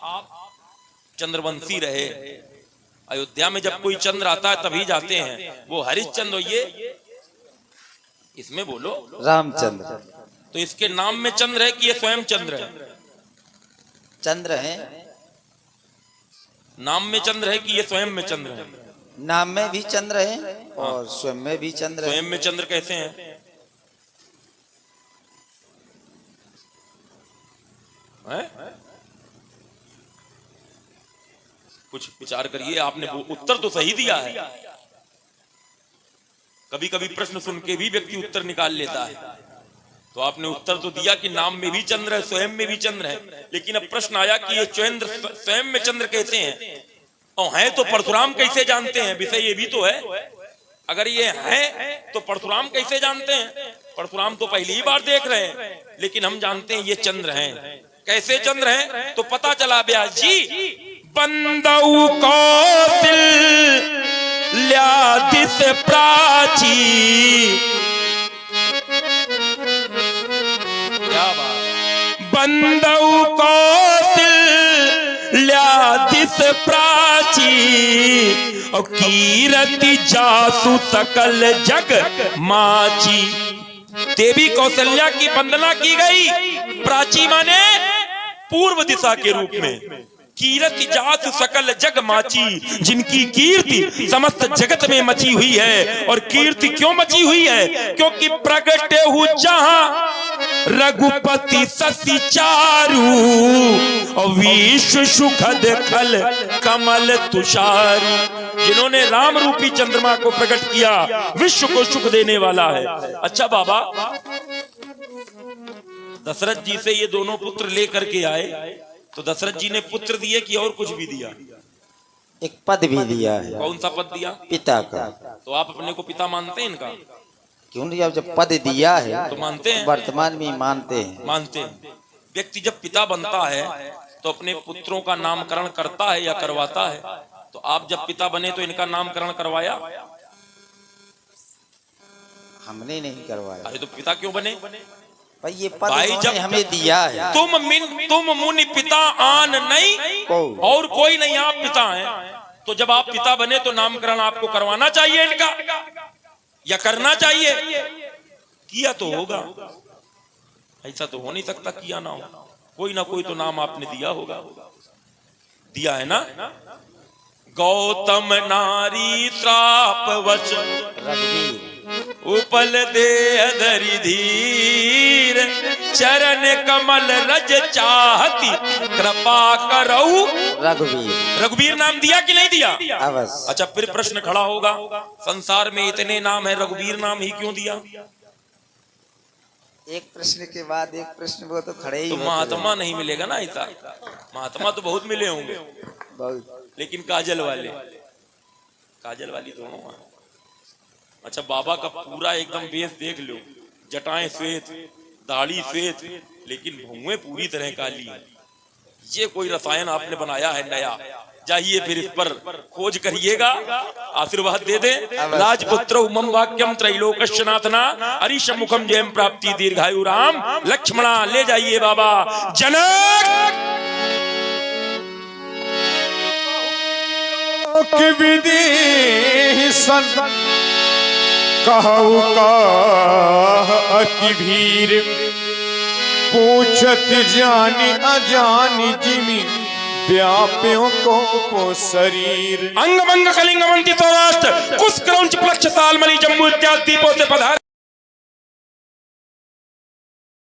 चंद्रवंशी रहे। अयोध्या में जब कोई चंद्र आता है तभी जाते हैं, वो हरिश्चंद्र। ये इसमें बोलो रामचंद्र। तो इसके नाम में चंद्र है कि ये स्वयं चंद्र है? चंद्र है, नाम में चंद्र है कि ये स्वयं में चंद्र है? नाम में भी चंद्र है और स्वयं में भी चंद्र है। स्वयं में चंद्र कैसे हैं? कुछ विचार करिए। आपने वो उत्तर तो सही दिया है, कभी कभी प्रश्न सुन के भी व्यक्ति उत्तर निकाल लेता है। तो आपने उत्तर तो दिया कि नाम में भी चंद्र है, स्वयं में भी चंद्र है, लेकिन अब प्रश्न आया कि ये चंद्र स्वयं में चंद्र कैसे हैं, और हैं तो परशुराम कैसे जानते हैं? विषय ये भी तो है। अगर ये हैं तो परशुराम कैसे जानते हैं? परशुराम तो पहली ही बार देख रहे हैं, लेकिन हम जानते हैं ये चंद्र हैं। कैसे चंद्र हैं? तो पता चला व्यास जी, बंदऊ कौशल्यादिस प्राची, क्या बात, बंदऊ कौशल्यादिस प्राची, और कीरति जासु सकल जग माची। देवी कौशल्या की वंदना की गई, प्राची माने पूर्व दिशा के रूप में। कीरति जात सकल जग माची, जिनकी कीर्ति समस्त जगत में मची हुई है। और कीर्ति क्यों मची हुई है? क्योंकि प्रगटे हु जहां रघुपति ससी चारू, और विश्व सुखद खल कमल तुषारू। जिन्होंने राम रूपी चंद्रमा को प्रकट किया, विश्व को सुख देने वाला है। अच्छा बाबा, दशरथ जी से ये दोनों पुत्र लेकर के आए, तो दशरथ जी ने पुत्र दिए कि और कुछ भी दिया? एक पद भी दिया है। कौन सा पद दिया? पिता का। तो आप अपने को पिता मानते हैं इनका? क्यों नहीं, जब पद दिया है तो मानते हैं। वर्तमान में मानते हैं। मानते हैं। व्यक्ति जब पिता बनता है तो अपने पुत्रों का नामकरण करता है या करवाता है? तो आप जब पिता बने तो इनका नामकरण करवाया? हमने नहीं करवाया। अरे तो पिता क्यों बने? भाई ये पद भाई जब हमें दिया है। तुम मुनि पिता आन नहीं, और कोई नहीं, आप पिता हैं। तो जब आप पिता बने तो नामकरण आपको करवाना चाहिए इनका, या करना चाहिए? किया तो होगा, ऐसा तो हो नहीं सकता किया ना हो। कोई ना कोई तो नाम आपने दिया होगा। दिया है ना? गौतम नारी श्राप वश उपल दे धरि धीर, चरण कमल रज चाहती कृपा करऊ रघुवीर। रघुवीर नाम दिया कि नहीं दिया? अवश्य। अच्छा, फिर प्रश्न खड़ा होगा, संसार में इतने नाम है, रघुवीर नाम ही क्यों दिया? एक प्रश्न के बाद एक प्रश्न, वो तो खड़े ही तो महात्मा नहीं मिलेगा ना ऐसा। महात्मा तो बहुत मिले होंगे, लेकिन काजल वाले, काजल वाली दोनों। अच्छा, बाबा का पूरा एकदम बेस देख लो, जटाएं श्वेत, दाढ़ी श्वेत, लेकिन भौएं पूरी तरह काली। ये कोई रसायन आपने बनाया है नया? जाइए फिर इस पर खोज करिएगा, आशीर्वाद दे दे। राजपुत्र मम वाक्यम त्रैलोक्य नाथना, हरीश मुखम जयम प्राप्ति दीर्घायु राम लक्ष्मणा। ले जाइए बाबा। जनक विदेशन कहु कह अति भीर, पूछत जानि अजानि जिमि व्याप्यों को शरीर अंग भंग कलिंग मंति सौराष्ट्र कुश क्रौंच प्लक्ष सालमणि जम्मू इत्यादि द्वीपों से पधारे